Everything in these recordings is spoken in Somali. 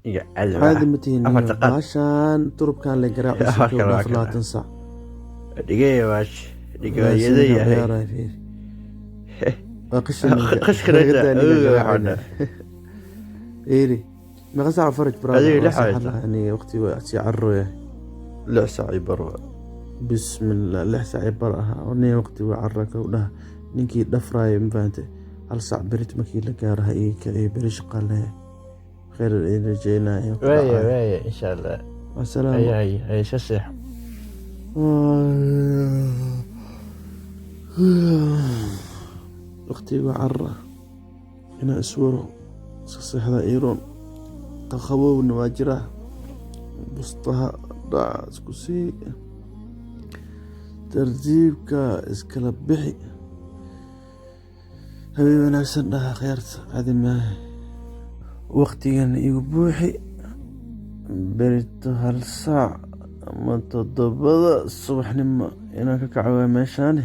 يا عدو عادي متين أفتقد عشان ترب كان لي قراء وسكو لا تنسى دقيقة باش دقيقة سنة يدي عيارة فيه قشن خش كريتا إيري ما غزع فرج هذه برادة لحاجة يعني وقتي وقتي عرو لعسة عبر بسم الله لحسة عبرها وني وقتي وعرك وله نينكي دفراي مفانتي هل صعب بريت مكي لقارها إيه بريش قال خير إذا جينا ويا إن شاء الله السلام هي شسح وقتي وعرة هنا أسوره صحيح هذا إيرون تخوو نواجره بسطها ضاع سكسي ترتيبك اسكلب بحي حبيبي أنا سنها خيرت هذه ما وقتي أن يبوحي بريت هالساعة ما تضبط الصبح نما أنا كعوة ماشاني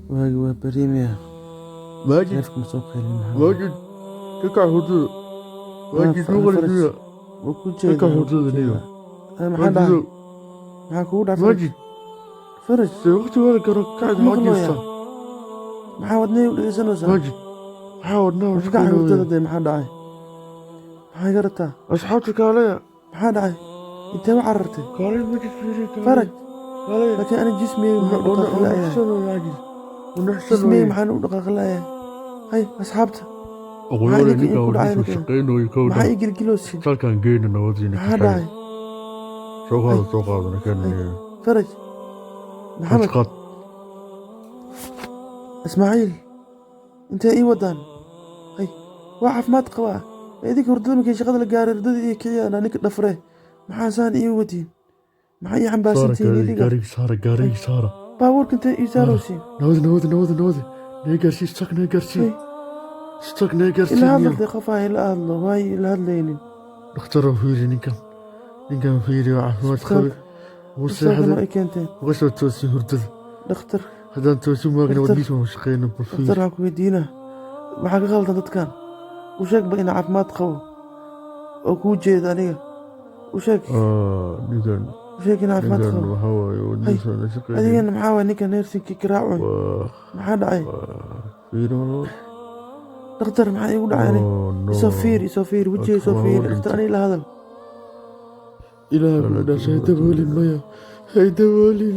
واجوا بريميا ماجد كيفكم سوق ماجد كيكا هدو ماجد شغل كيكا هدو اليوم محمد معك ودع ماجد فرج وقت ولا قاعد حاجة محاودني ولا سنة ماجد حاولنا وش قاعد هدو محمد داعي هاي قرتها أصحابك عليا محمد داعي انت ما عررتي قال لي ماجد فيري فرج قال لكن انا جسمي جسمي محن دقاقلايا هاي اصحابته أقول لك أقول شقين ويكون ما يجي كيلوس كان جينا نودينا هذا شو هذا كان فرج محمد اسماعيل انت اي ودان هاي واحد ما تقوى هذيك ردود كي شغل القاري ردود كي انا نك دفره محاسان اي ودين maxay xambaarsantiin idiga gaariga saara baabuurka inta ii saaraysiin nabadi neegarsi stag neegarsi ila hadaltay qofaa ila hadlo waay ila hadlaynin dhakhtaroo fiiri ninkan fiiri waa caafimaad qabe wuu seexday ay keenteen uga soo toosay hurdada dhakhtar haddaan toosin waagna wadniisa waan shaqeyna dhakhtar waxaan ku weydiinaa maxaa ka qaldan dadkan u sheegba inaa caafimaad qabo oo kuu jeeda aniga u sheeg ninkan sheegina caafimaad qabo waxaa waaye wadniisa shaqeyna adigana maxaa waaye ninka neersinkii garaacun maxaa dhacay fiiri dhakhtar maxaa igu dhacay isoo fiiri wejiga isoo fiiri dhakhtar aniga la hadal ilaahay buu dhashay daboolin maya hay daboolin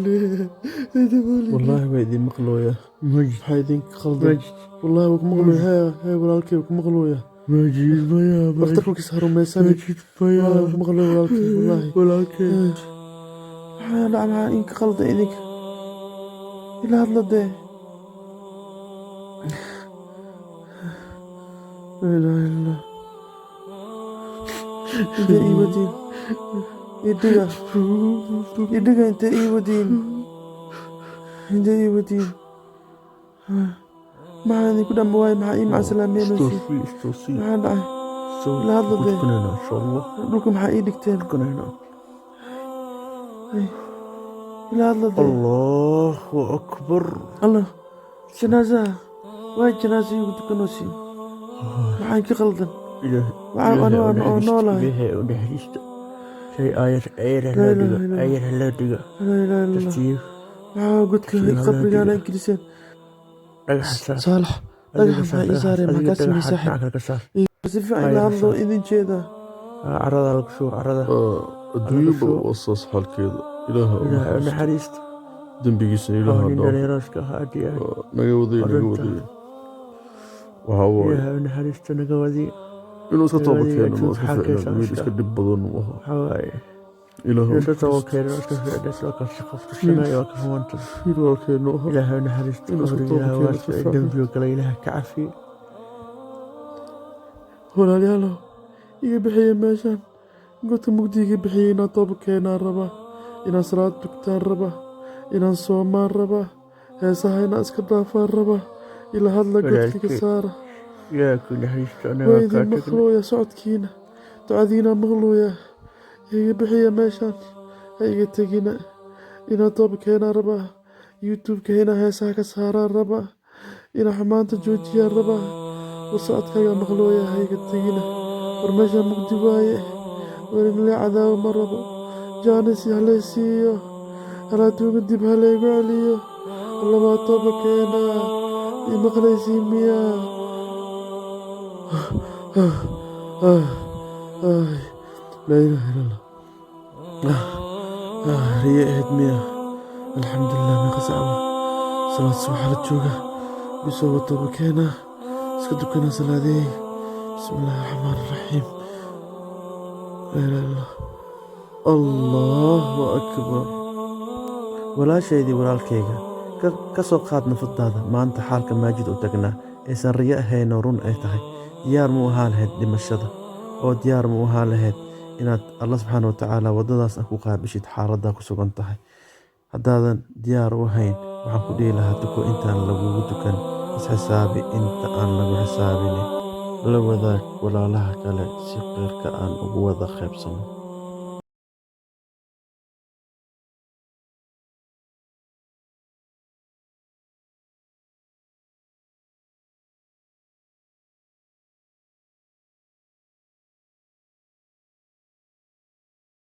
wallaahi waa idin maqlooya maxaa idinka qaldan wallaahi waa ku maqlooya hee walaalkay waa ku maqlooya ماجد مايا dhakhtarku kiis harumaysan ماجد مايا waa ku maqlooya walaalkay walaalkay maxaa dhaca maxaa idinka qaldan idinka ila hadla dee لا إله إلا الله أنت إيودين يدقى أنت إيودين أنت إيودين ما هذه كلها مواي مع إيه مع سلامين استوصي ما هذا لا هذا ده كنا هنا إن شاء الله لكم مع إيدك تاني كنا هنا لا هذا ده الله أكبر الله جنازة واي جنازة يقول تكنوسي maxaan ka qaldan waxaan noolahay shay ayar la dhiga tartiib maxaa godka qabrigaana ingiliseen saalax dhagax maxaa ii saareen maxaa kaa samey saaxib si fiican ila hadlo idin jeeda carada lagu shubo carada adduunyaba wasaas xalkeeda ilaaha naxariista dembigiisana ilaaha naga wadaya waxaa waaye naxariista naga wadi inuu iska toobad keeno ma iska ficnaan mid iska dhib badan u ahaa ilaaha iska toobad keeno iska ficnaan soo ka shaqafto shanay waa ka fahanta ilaalkeeno ilaaha naxariista qabriga waa dembiga kale ilaaha ka cafiyo walaalayaal iga bixiyay meeshaan godka mugdiga bixiyay inaan toobad keenaan rabaa inaan salaad tugtaan rabaa inaan soomaan rabaa heesaha inaan iska dhaafaan rabaa ila hadla godkiga saara yaa ku naxariisto anaga waa idin kaa tagnay maqlooya socodkiina ducadiina maqlooya iga bixiya meeshaan ha iga tegina inaa tooba keenaan rabaa youtube-ka inaa heesaha ka saaraan rabaa inaa xumaanta joojiyaan rabaa war socodkaaga maqlooya ha iga tegina war meeshaan mugdi waaye war inlee cadaabo ma rabo jaanis halay siiyo halaaduunga dib halaygu celiyo labaa tooba keenaa ii maqlaysiin miyaa laa ilaaha illa allah riye ahayd miya alxamdulilah meeqa sacwa salaad subaxa la jooga gusoo watooba keenaa iska dukanaa salaadeey bismi illaahi raxmaan raxiim laa ilaaha illa allahu akbar walaashaydii walaalkayga ka soo qaad nafadaada maanta xaalka maajid u tagnaa aysan riyo ahaynoo run ay tahay diyaar mu ahaa lahayd dhimashada oo diyaar mu ahaa lahayd inaad alla subxaana watacaala waddadaas ku qaabishid xaaladdaa ku sugan tahay haddaadan diyaar u ahayn waxaan ku dhihi lahaa duko intaan lagugu dukan isxisaabi inta aan lagu xisaabinin la wadaag walaalaha kale si qeyrka aan ugu wada qaybsano